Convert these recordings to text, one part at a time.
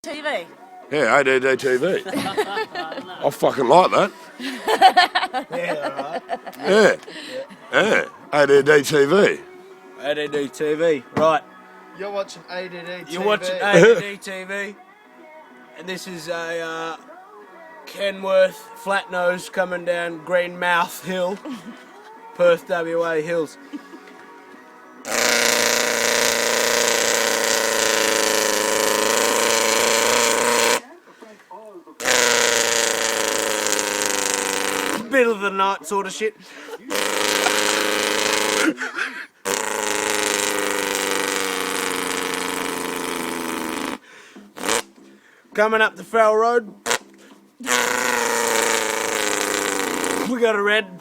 TV. Yeah, A.D.D TV. I fucking like that. Yeah, alright. Yeah. A.D.D TV. A.D.D TV, right. You're watching A.D.D TV. You're watching A.D.D TV, and this is a Kenworth flat nose coming down Greenmouth Hill, Perth, WA Hills. Middle of the night sort of shit. Coming up the Farrell Road, we got a red.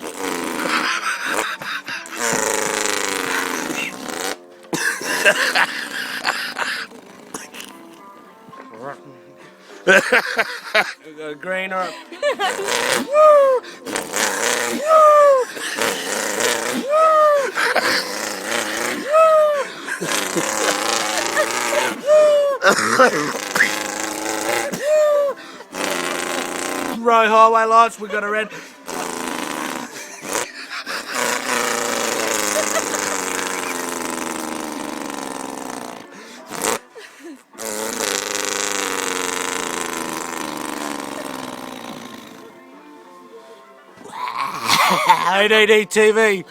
We got a green or a... Row highway lights, we got a red. A.D.D TV.